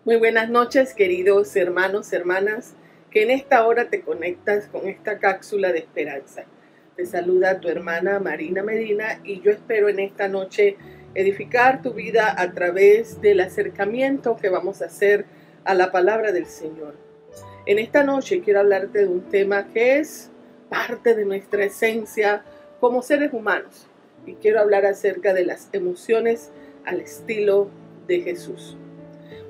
Muy buenas noches, queridos hermanos, hermanas, que en esta hora te conectas con esta cápsula de esperanza. Te saluda tu hermana Marina Medina y yo espero en esta noche edificar tu vida a través del acercamiento que vamos a hacer a la palabra del Señor. En esta noche quiero hablarte de un tema que es parte de nuestra esencia como seres humanos y quiero hablar acerca de las emociones al estilo de Jesús.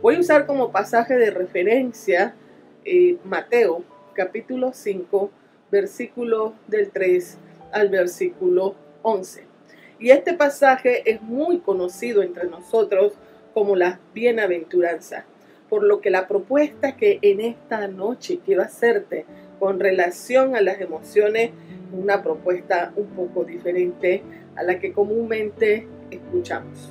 Voy a usar como pasaje de referencia Mateo capítulo 5, versículo del 3 al versículo 11. Y este pasaje es muy conocido entre nosotros como la bienaventuranza, por lo que la propuesta que en esta noche quiero hacerte con relación a las emociones es una propuesta un poco diferente a la que comúnmente escuchamos.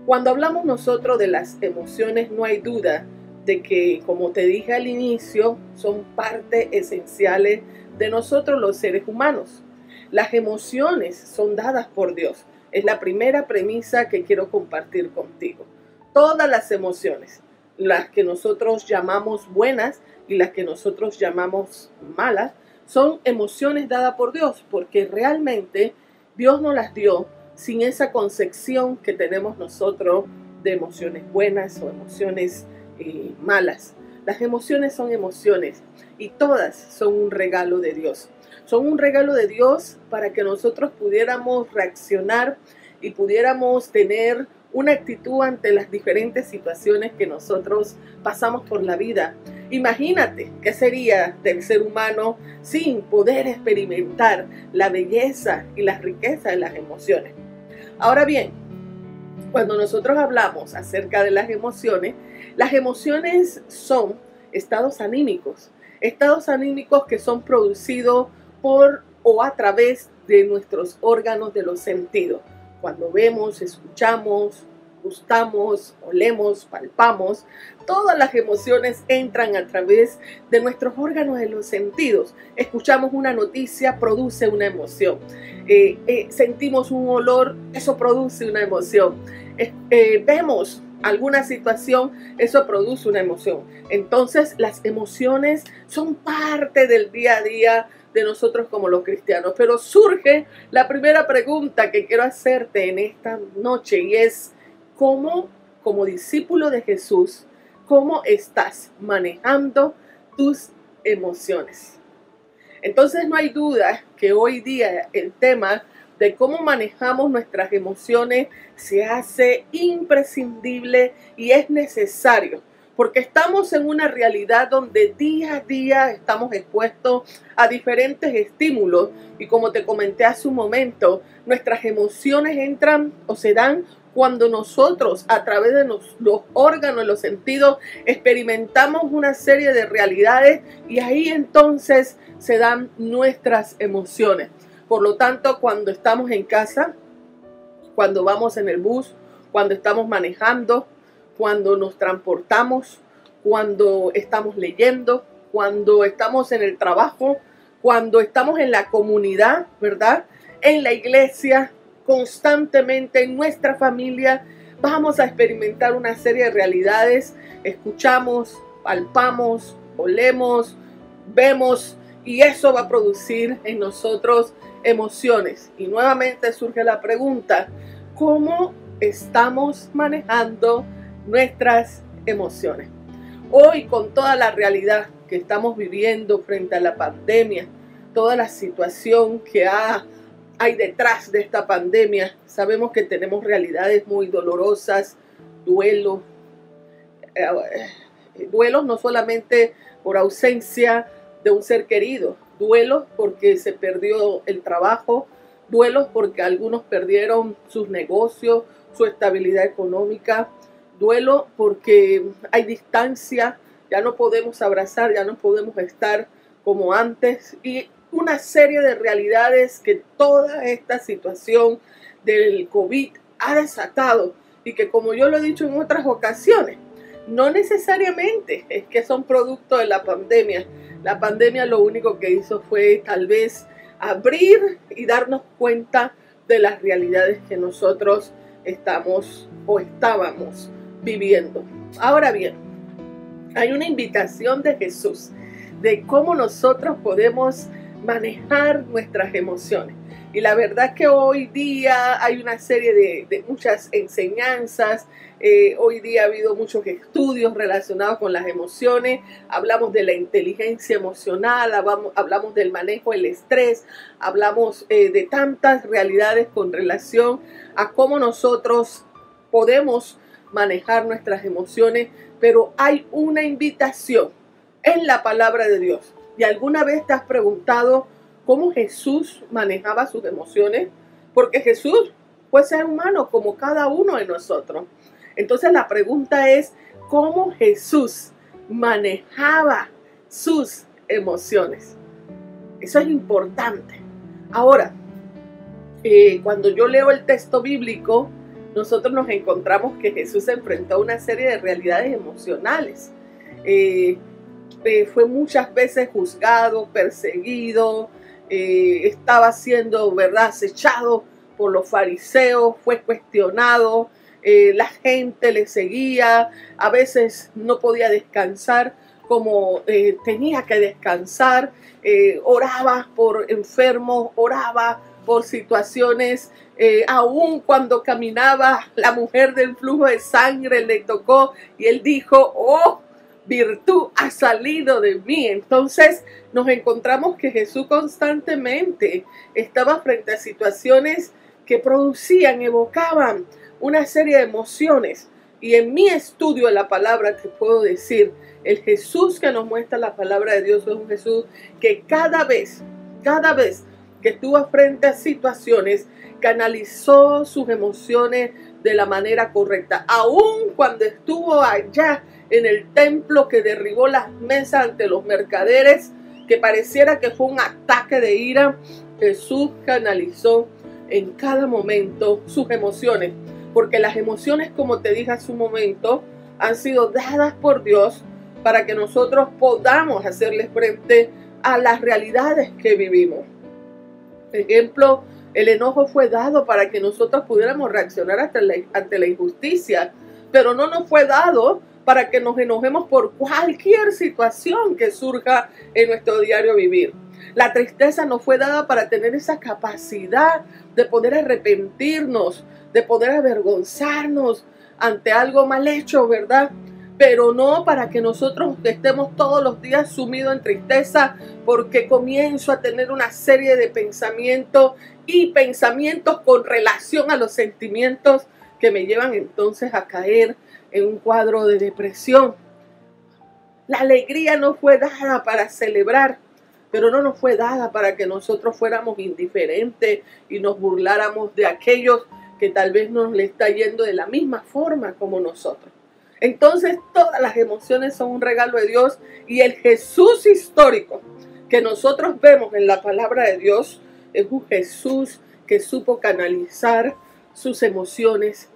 Cuando hablamos nosotros de las emociones, no hay duda de que, como te dije al inicio, son parte esenciales de nosotros los seres humanos. Las emociones son dadas por Dios. Es la primera premisa que quiero compartir contigo. Todas las emociones, las que nosotros llamamos buenas y las que nosotros llamamos malas, son emociones dadas por Dios, porque realmente Dios nos las dio sin esa concepción que tenemos nosotros de emociones buenas o emociones malas. Las emociones son emociones y todas son un regalo de Dios. Son un regalo de Dios para que nosotros pudiéramos reaccionar y pudiéramos tener una actitud ante las diferentes situaciones que nosotros pasamos por la vida. Imagínate qué sería del ser humano sin poder experimentar la belleza y la riqueza de las emociones. Ahora bien, cuando nosotros hablamos acerca de las emociones son estados anímicos que son producidos por o a través de nuestros órganos de los sentidos. Cuando vemos, escuchamos, gustamos, olemos, palpamos, todas las emociones entran a través de nuestros órganos de los sentidos. Escuchamos una noticia, produce una emoción. Sentimos un olor, eso produce una emoción. Vemos alguna situación, eso produce una emoción. Entonces, las emociones son parte del día a día de nosotros como los cristianos. Pero surge la primera pregunta que quiero hacerte en esta noche y es: ¿cómo, como discípulo de Jesús, cómo estás manejando tus emociones? Entonces no hay duda que hoy día el tema de cómo manejamos nuestras emociones se hace imprescindible y es necesario, porque estamos en una realidad donde día a día estamos expuestos a diferentes estímulos y, como te comenté hace un momento, nuestras emociones entran o se dan cuando nosotros, a través de los órganos, los sentidos, experimentamos una serie de realidades y ahí entonces se dan nuestras emociones. Por lo tanto, cuando estamos en casa, cuando vamos en el bus, cuando estamos manejando, cuando nos transportamos, cuando estamos leyendo, cuando estamos en el trabajo, cuando estamos en la comunidad, ¿verdad? En la iglesia, constantemente en nuestra familia, vamos a experimentar una serie de realidades. Escuchamos, palpamos, olemos, vemos, y eso va a producir en nosotros emociones. Y nuevamente surge la pregunta: ¿cómo estamos manejando nuestras emociones? Hoy, con toda la realidad que estamos viviendo frente a la pandemia, toda la situación que hay detrás de esta pandemia, sabemos que tenemos realidades muy dolorosas, duelos no solamente por ausencia de un ser querido, duelos porque se perdió el trabajo, duelos porque algunos perdieron sus negocios, su estabilidad económica, duelo porque hay distancia, ya no podemos abrazar, ya no podemos estar como antes, y una serie de realidades que toda esta situación del COVID ha desatado y que, como yo lo he dicho en otras ocasiones, no necesariamente es que son producto de la pandemia. La pandemia lo único que hizo fue tal vez abrir y darnos cuenta de las realidades que nosotros estamos o estábamos viviendo. Ahora bien, hay una invitación de Jesús de cómo nosotros podemos manejar nuestras emociones. Y la verdad es que hoy día hay una serie de muchas enseñanzas. Hoy día ha habido muchos estudios relacionados con las emociones. Hablamos de la inteligencia emocional, hablamos del manejo del estrés, hablamos de tantas realidades con relación a cómo nosotros podemos manejar nuestras emociones. Pero hay una invitación en la palabra de Dios. ¿Y alguna vez te has preguntado cómo Jesús manejaba sus emociones? Porque Jesús fue ser humano como cada uno de nosotros. Entonces la pregunta es, ¿cómo Jesús manejaba sus emociones? Eso es importante. Ahora, cuando yo leo el texto bíblico, nosotros nos encontramos que Jesús se enfrentó a una serie de realidades emocionales. Fue muchas veces juzgado, perseguido, estaba siendo, ¿verdad?, acechado por los fariseos, fue cuestionado, la gente le seguía, a veces no podía descansar como tenía que descansar, oraba por enfermos, oraba por situaciones, aún cuando caminaba la mujer del flujo de sangre le tocó y él dijo, oh, virtud ha salido de mí. Entonces nos encontramos que Jesús constantemente estaba frente a situaciones que producían, evocaban una serie de emociones. Y en mi estudio de la palabra te puedo decir, el Jesús que nos muestra la palabra de Dios es un Jesús que cada vez que estuvo frente a situaciones, canalizó sus emociones de la manera correcta. Aún cuando estuvo allá en el templo que derribó las mesas ante los mercaderes, que pareciera que fue un ataque de ira, Jesús canalizó en cada momento sus emociones. Porque las emociones, como te dije hace un momento, han sido dadas por Dios para que nosotros podamos hacerles frente a las realidades que vivimos. Por ejemplo, el enojo fue dado para que nosotros pudiéramos reaccionar ante la injusticia, pero no nos fue dado para que nos enojemos por cualquier situación que surja en nuestro diario vivir. La tristeza nos fue dada para tener esa capacidad de poder arrepentirnos, de poder avergonzarnos ante algo mal hecho, ¿verdad? Pero no para que nosotros estemos todos los días sumidos en tristeza porque comienzo a tener una serie de pensamientos con relación a los sentimientos que me llevan entonces a caer en un cuadro de depresión. La alegría no fue dada para celebrar, pero no nos fue dada para que nosotros fuéramos indiferentes y nos burláramos de aquellos que tal vez nos le está yendo de la misma forma como nosotros. Entonces todas las emociones son un regalo de Dios y el Jesús histórico que nosotros vemos en la palabra de Dios es un Jesús que supo canalizar sus emociones,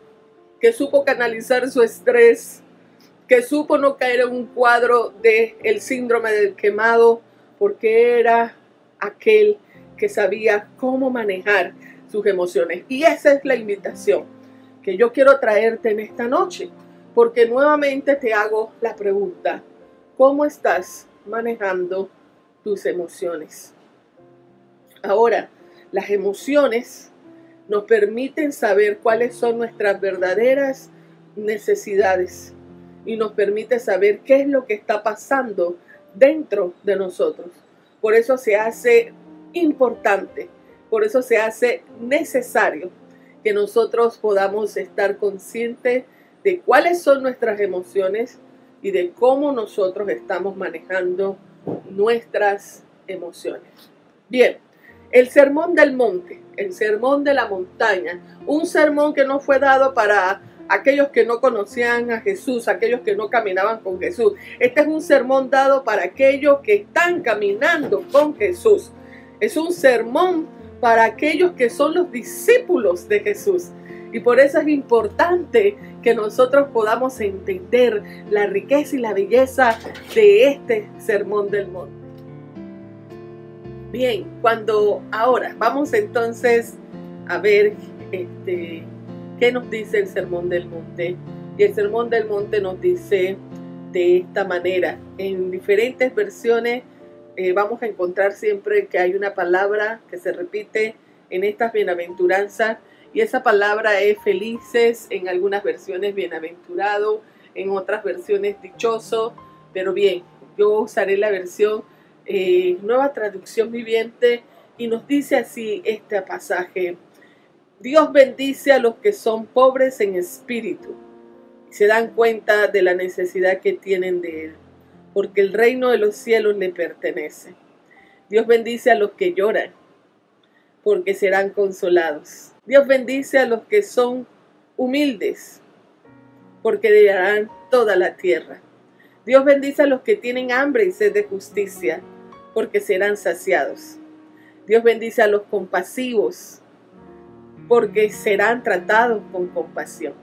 que supo canalizar su estrés, que supo no caer en un cuadro del síndrome del quemado, porque era aquel que sabía cómo manejar sus emociones. Y esa es la invitación que yo quiero traerte en esta noche, porque nuevamente te hago la pregunta, ¿cómo estás manejando tus emociones? Ahora, las emociones nos permiten saber cuáles son nuestras verdaderas necesidades y nos permite saber qué es lo que está pasando dentro de nosotros. Por eso se hace importante, por eso se hace necesario que nosotros podamos estar conscientes de cuáles son nuestras emociones y de cómo nosotros estamos manejando nuestras emociones. Bien, el sermón del monte, el sermón de la montaña, un sermón que no fue dado para aquellos que no conocían a Jesús, aquellos que no caminaban con Jesús. Este es un sermón dado para aquellos que están caminando con Jesús. Es un sermón para aquellos que son los discípulos de Jesús. Y por eso es importante que nosotros podamos entender la riqueza y la belleza de este sermón del monte. Bien, ahora vamos entonces a ver qué nos dice el sermón del monte. Y el Sermón del Monte nos dice de esta manera. En diferentes versiones vamos a encontrar siempre que hay una palabra que se repite en estas bienaventuranzas, y esa palabra es felices, en algunas versiones bienaventurado, en otras versiones dichoso. Pero bien, yo usaré la versión Nueva Traducción Viviente, y nos dice así este pasaje: Dios bendice a los que son pobres en espíritu y se dan cuenta de la necesidad que tienen de Él, porque el reino de los cielos le pertenece. Dios bendice a los que lloran, porque serán consolados. Dios bendice a los que son humildes, porque heredarán toda la tierra. Dios bendice a los que tienen hambre y sed de justicia, porque serán saciados. Dios bendice a los compasivos, porque serán tratados con compasión.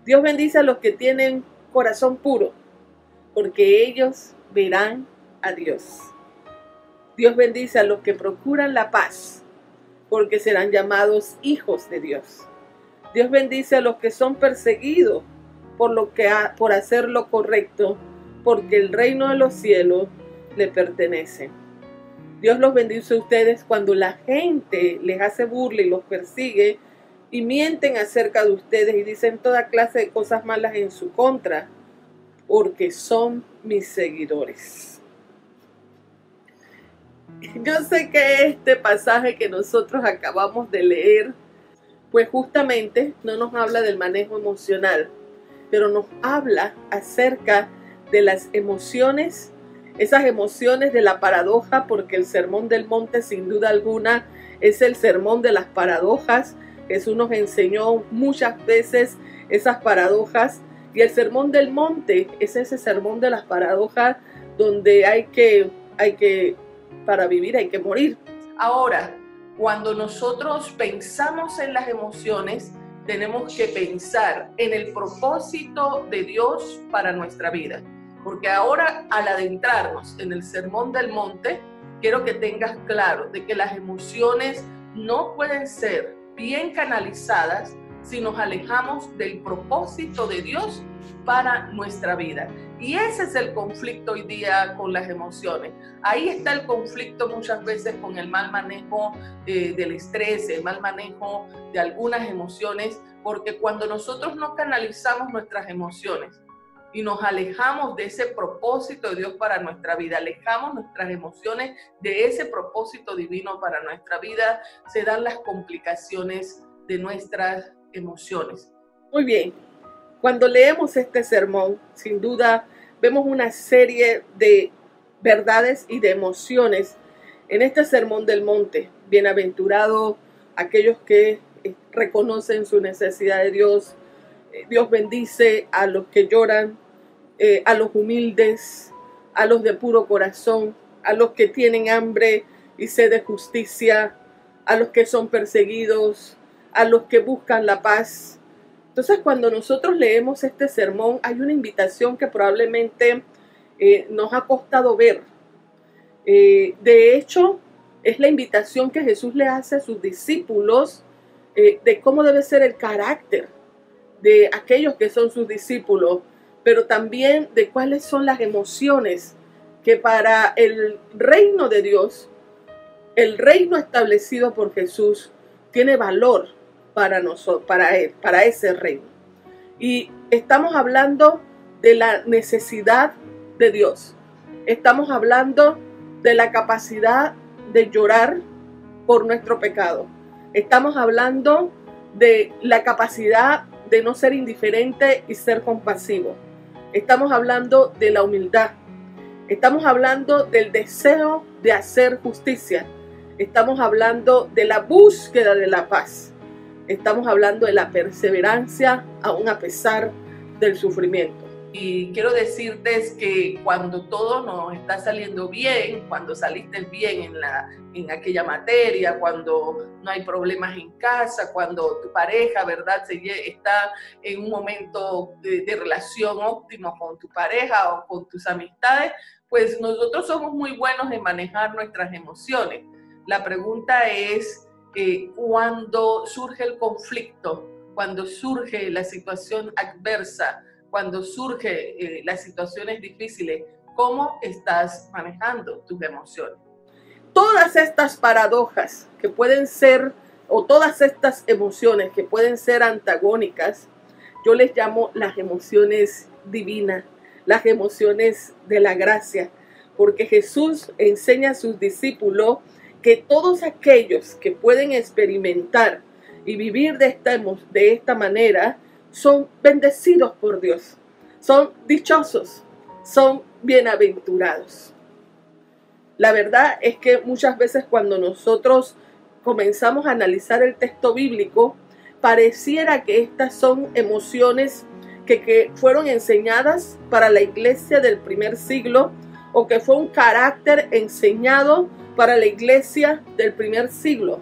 Dios bendice a los que tienen corazón puro, porque ellos verán a Dios. Dios bendice a los que procuran la paz, porque serán llamados hijos de Dios. Dios bendice a los que son perseguidos por hacer lo correcto, porque el reino de los cielos le pertenece. Dios los bendice a ustedes cuando la gente les hace burla y los persigue y mienten acerca de ustedes y dicen toda clase de cosas malas en su contra, porque son mis seguidores. Yo sé que este pasaje que nosotros acabamos de leer, pues justamente no nos habla del manejo emocional, pero nos habla acerca de las emociones, esas emociones de la paradoja, porque el Sermón del Monte sin duda alguna es el sermón de las paradojas. Jesús nos enseñó muchas veces esas paradojas, y el Sermón del Monte es ese sermón de las paradojas donde para vivir hay que morir. Ahora, cuando nosotros pensamos en las emociones, tenemos que pensar en el propósito de Dios para nuestra vida. Porque ahora, al adentrarnos en el Sermón del Monte, quiero que tengas claro de que las emociones no pueden ser bien canalizadas si nos alejamos del propósito de Dios para nuestra vida. Y ese es el conflicto hoy día con las emociones. Ahí está el conflicto muchas veces con el mal manejo del estrés, el mal manejo de algunas emociones, porque cuando nosotros no canalizamos nuestras emociones y nos alejamos de ese propósito de Dios para nuestra vida, alejamos nuestras emociones de ese propósito divino para nuestra vida, se dan las complicaciones de nuestras emociones. Muy bien, cuando leemos este sermón, sin duda vemos una serie de verdades y de emociones en este Sermón del Monte. Bienaventurado aquellos que reconocen su necesidad de Dios. Dios bendice a los que lloran, a los humildes, a los de puro corazón, a los que tienen hambre y sed de justicia, a los que son perseguidos, a los que buscan la paz. Entonces, cuando nosotros leemos este sermón, hay una invitación que probablemente nos ha costado ver. De hecho, es la invitación que Jesús le hace a sus discípulos de cómo debe ser el carácter de aquellos que son sus discípulos, pero también de cuáles son las emociones que para el reino de Dios, el reino establecido por Jesús, tiene valor para nosotros, para Él, para ese reino. Y estamos hablando de la necesidad de Dios. Estamos hablando de la capacidad de llorar por nuestro pecado. Estamos hablando de la capacidad de no ser indiferente y ser compasivo. Estamos hablando de la humildad. Estamos hablando del deseo de hacer justicia. Estamos hablando de la búsqueda de la paz. Estamos hablando de la perseverancia aún a pesar del sufrimiento. Y quiero decirte que cuando todo nos está saliendo bien, cuando saliste bien en aquella materia, cuando no hay problemas en casa, cuando tu pareja, ¿verdad?, está en un momento de relación óptimo con tu pareja o con tus amistades, pues nosotros somos muy buenos en manejar nuestras emociones. La pregunta es, cuando surge el conflicto, cuando surge la situación adversa, cuando surge las situaciones difíciles, ¿cómo estás manejando tus emociones? Todas estas paradojas que pueden ser, o todas estas emociones que pueden ser antagónicas, yo les llamo las emociones divinas, las emociones de la gracia, porque Jesús enseña a sus discípulos que todos aquellos que pueden experimentar y vivir de esta manera son bendecidos por Dios, son dichosos, son bienaventurados. La verdad es que muchas veces cuando nosotros comenzamos a analizar el texto bíblico, pareciera que estas son emociones que fueron enseñadas para la iglesia del primer siglo, o que fue un carácter enseñado para la iglesia del primer siglo.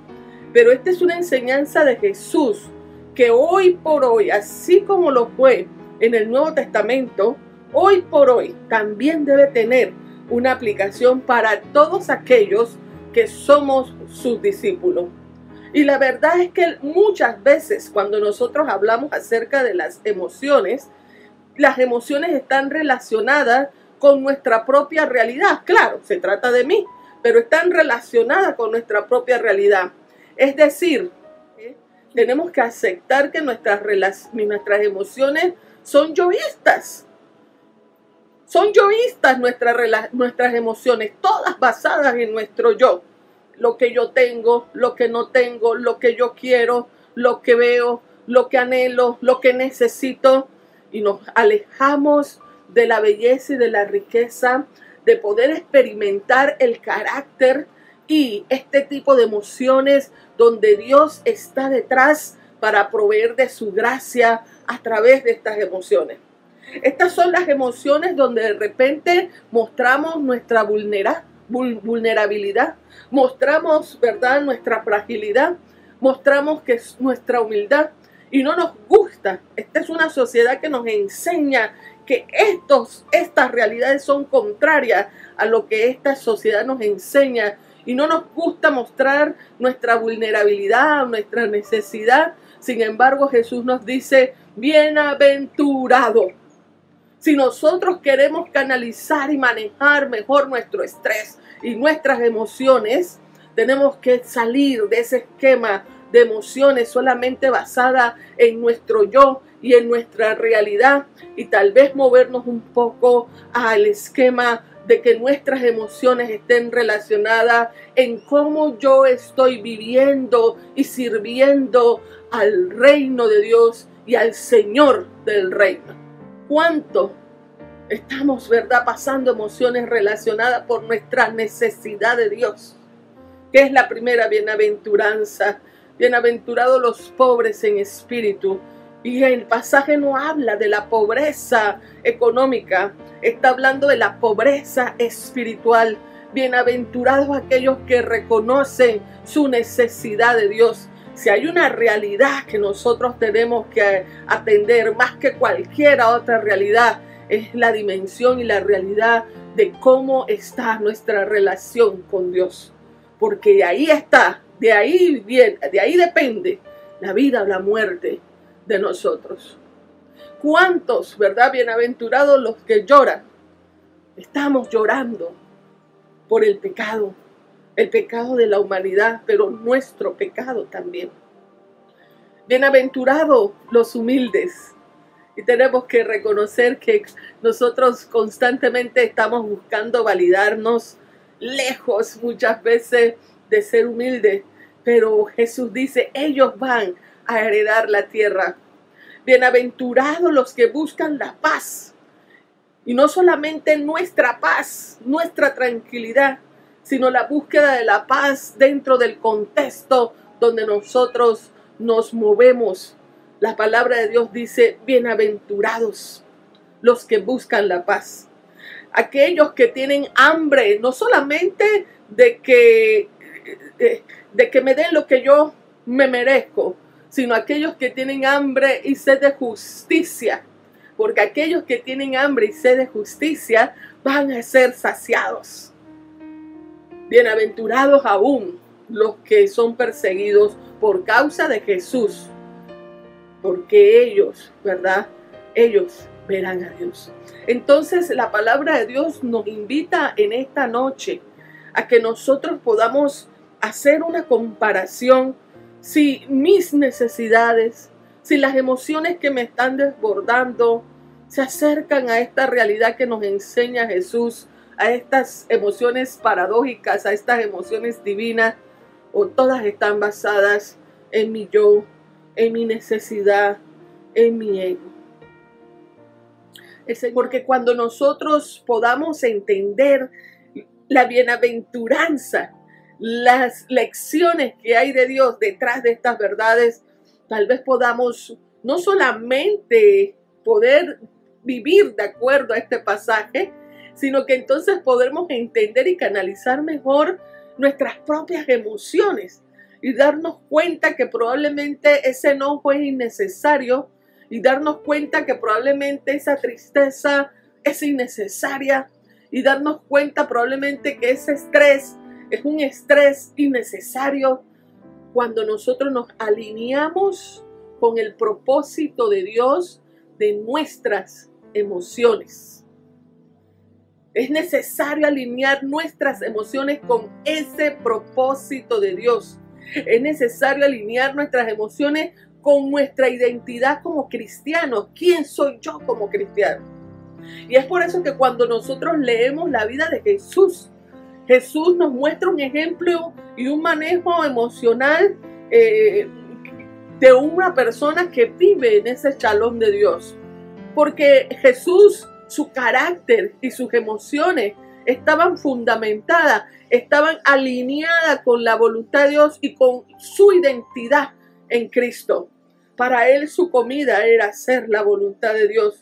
Pero esta es una enseñanza de Jesús que hoy por hoy, así como lo fue en el Nuevo Testamento, hoy por hoy también debe tener una aplicación para todos aquellos que somos sus discípulos. Y la verdad es que muchas veces cuando nosotros hablamos acerca de las emociones están relacionadas con nuestra propia realidad. Claro, se trata de mí, pero están relacionadas con nuestra propia realidad. Es decir, tenemos que aceptar que nuestras emociones son yoístas. Son yoístas nuestras emociones, todas basadas en nuestro yo. Lo que yo tengo, lo que no tengo, lo que yo quiero, lo que veo, lo que anhelo, lo que necesito. Y nos alejamos de la belleza y de la riqueza de poder experimentar el carácter y este tipo de emociones donde Dios está detrás para proveer de su gracia a través de estas emociones. Estas son las emociones donde de repente mostramos nuestra vulnerabilidad, mostramos, ¿verdad?, nuestra fragilidad, mostramos que es nuestra humildad y no nos gusta. Esta es una sociedad que nos enseña que estas realidades son contrarias a lo que esta sociedad nos enseña y no nos gusta mostrar nuestra vulnerabilidad, nuestra necesidad. Sin embargo, Jesús nos dice, bienaventurado. Si nosotros queremos canalizar y manejar mejor nuestro estrés y nuestras emociones, tenemos que salir de ese esquema de emociones solamente basada en nuestro yo y en nuestra realidad y tal vez movernos un poco al esquema de que nuestras emociones estén relacionadas en cómo yo estoy viviendo y sirviendo al reino de Dios y al Señor del reino. ¿Cuánto estamos, verdad, pasando emociones relacionadas por nuestra necesidad de Dios? ¿Qué es la primera bienaventuranza? Bienaventurados los pobres en espíritu. Y el pasaje no habla de la pobreza económica, está hablando de la pobreza espiritual. Bienaventurados aquellos que reconocen su necesidad de Dios. Si hay una realidad que nosotros tenemos que atender más que cualquier otra realidad, es la dimensión y la realidad de cómo está nuestra relación con Dios. Porque de ahí está, de ahí depende la vida o la muerte de nosotros. ¿Cuántos, verdad, bienaventurados los que lloran? Estamos llorando por el pecado de la humanidad, pero nuestro pecado también. Bienaventurados los humildes. Y tenemos que reconocer que nosotros constantemente estamos buscando validarnos, lejos muchas veces de ser humildes, pero Jesús dice, ellos van a heredar la tierra. Bienaventurados los que buscan la paz, y no solamente nuestra paz, nuestra tranquilidad, sino la búsqueda de la paz dentro del contexto donde nosotros nos movemos. La palabra de Dios dice, bienaventurados los que buscan la paz. Aquellos que tienen hambre, no solamente de que me den lo que yo me merezco, sino aquellos que tienen hambre y sed de justicia. Porque aquellos que tienen hambre y sed de justicia van a ser saciados. Bienaventurados aún los que son perseguidos por causa de Jesús. porque ellos, ¿verdad? Ellos verán a Dios. Entonces la palabra de Dios nos invita en esta noche a que nosotros podamos hacer una comparación si mis necesidades, si las emociones que me están desbordando se acercan a esta realidad que nos enseña Jesús, a estas emociones paradójicas, a estas emociones divinas, o todas están basadas en mi yo, en mi necesidad, en mi ego. Porque cuando nosotros podamos entender la bienaventuranza, las lecciones que hay de Dios detrás de estas verdades, tal vez podamos no solamente poder vivir de acuerdo a este pasaje, sino que entonces podremos entender y canalizar mejor nuestras propias emociones y darnos cuenta que probablemente ese enojo es innecesario y darnos cuenta que probablemente esa tristeza es innecesaria y darnos cuenta probablemente que ese estrés es un estrés innecesario cuando nosotros nos alineamos con el propósito de Dios de nuestras emociones. Es necesario alinear nuestras emociones con ese propósito de Dios. Es necesario alinear nuestras emociones con nuestra identidad como cristianos. ¿Quién soy yo como cristiano? Y es por eso que cuando nosotros leemos la vida de Jesús, Jesús nos muestra un ejemplo y un manejo emocional de una persona que vive en ese shalom de Dios. Porque Jesús, su carácter y sus emociones estaban fundamentadas, estaban alineadas con la voluntad de Dios y con su identidad en Cristo. Para él su comida era hacer la voluntad de Dios.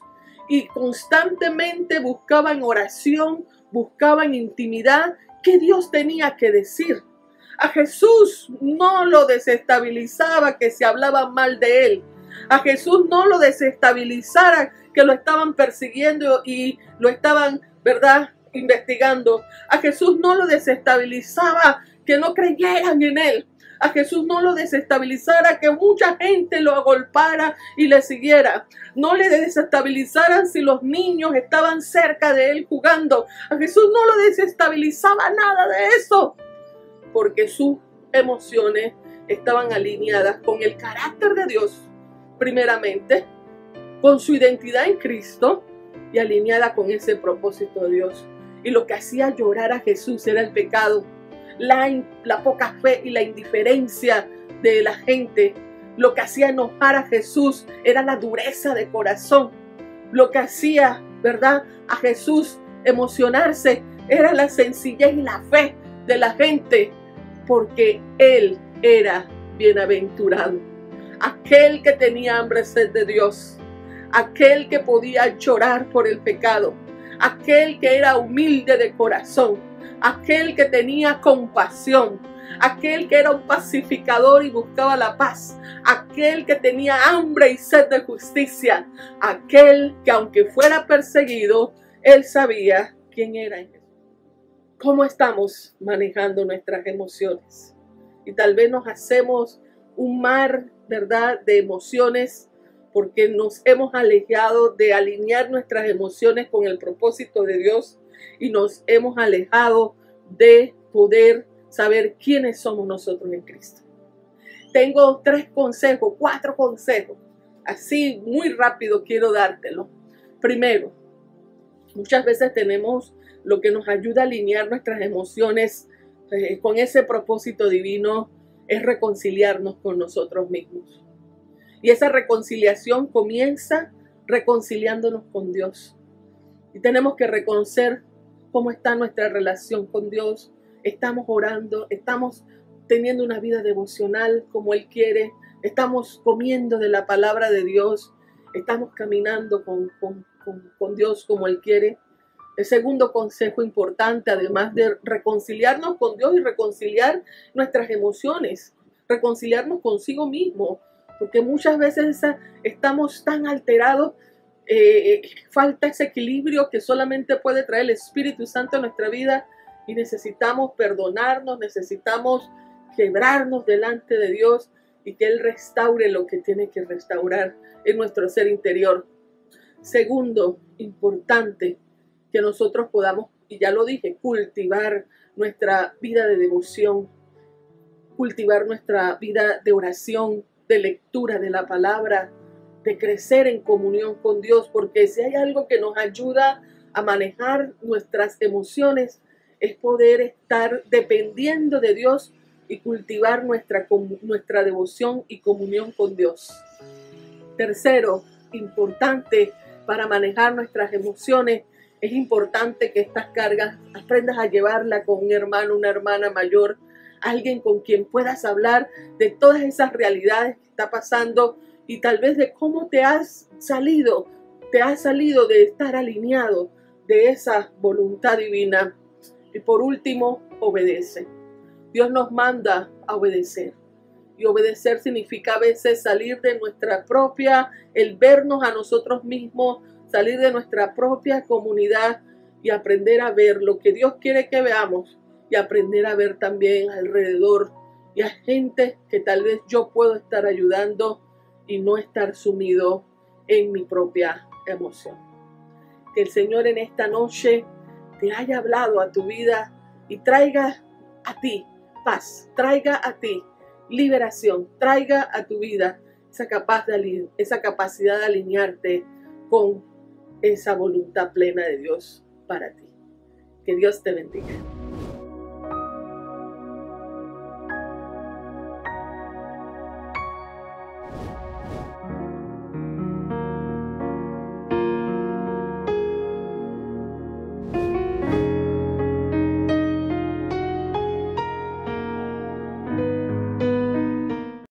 Y constantemente buscaba en oración, buscaba en intimidad qué Dios tenía que decir. A Jesús no lo desestabilizaba que se hablaba mal de él. A Jesús no lo desestabilizara que lo estaban persiguiendo y lo estaban, ¿verdad?, investigando. A Jesús no lo desestabilizaba que no creyeran en él. A Jesús no lo desestabilizara que mucha gente lo agolpara y le siguiera. No le desestabilizaran si los niños estaban cerca de él jugando. A Jesús no lo desestabilizaba nada de eso, porque sus emociones estaban alineadas con el carácter de Dios, primeramente, con su identidad en Cristo y alineada con ese propósito de Dios. Y lo que hacía llorar a Jesús era el pecado, la poca fe y la indiferencia de la gente. Lo que hacía enojar a Jesús era la dureza de corazón. Lo que hacía, ¿verdad?, a Jesús emocionarse era la sencillez y la fe de la gente, porque él era bienaventurado. Aquel que tenía hambre y sed de Dios, aquel que podía llorar por el pecado, aquel que era humilde de corazón, aquel que tenía compasión, aquel que era un pacificador y buscaba la paz, aquel que tenía hambre y sed de justicia, aquel que aunque fuera perseguido, él sabía quién era él. ¿Cómo estamos manejando nuestras emociones? Y tal vez nos hacemos un mar, ¿verdad?, de emociones porque nos hemos alejado de alinear nuestras emociones con el propósito de Dios y nos hemos alejado de poder saber quiénes somos nosotros en Cristo. Tengo 4 consejos, así muy rápido quiero dártelo. Primero, muchas veces tenemos lo que nos ayuda a alinear nuestras emociones con ese propósito divino, es reconciliarnos con nosotros mismos. Y esa reconciliación comienza reconciliándonos con Dios. Y tenemos que reconocer cómo está nuestra relación con Dios. Estamos orando, estamos teniendo una vida devocional como Él quiere, estamos comiendo de la palabra de Dios, estamos caminando con Dios como Él quiere. El segundo consejo importante, además de reconciliarnos con Dios y reconciliar nuestras emociones, reconciliarnos consigo mismo, porque muchas veces estamos tan alterados, falta ese equilibrio que solamente puede traer el Espíritu Santo a nuestra vida y necesitamos perdonarnos, necesitamos quebrarnos delante de Dios y que Él restaure lo que tiene que restaurar en nuestro ser interior. Segundo, importante, que nosotros podamos, y ya lo dije, cultivar nuestra vida de devoción, cultivar nuestra vida de oración, de lectura de la palabra, de crecer en comunión con Dios, porque si hay algo que nos ayuda a manejar nuestras emociones, es poder estar dependiendo de Dios y cultivar nuestra devoción y comunión con Dios. Tercero, importante para manejar nuestras emociones, es importante que estas cargas aprendas a llevarla con un hermano, una hermana mayor, alguien con quien puedas hablar de todas esas realidades que está pasando y tal vez de cómo te has salido de estar alineado de esa voluntad divina. Y por último, obedece. Dios nos manda a obedecer. Y obedecer significa a veces salir de nuestra propia, el vernos a nosotros mismos, salir de nuestra propia comunidad y aprender a ver lo que Dios quiere que veamos y aprender a ver también alrededor y a gente que tal vez yo puedo estar ayudando y no estar sumido en mi propia emoción. Que el Señor en esta noche te haya hablado a tu vida y traiga a ti paz, traiga a ti liberación, traiga a tu vida esa capacidad de alinearte con esa voluntad plena de Dios para ti. Que Dios te bendiga.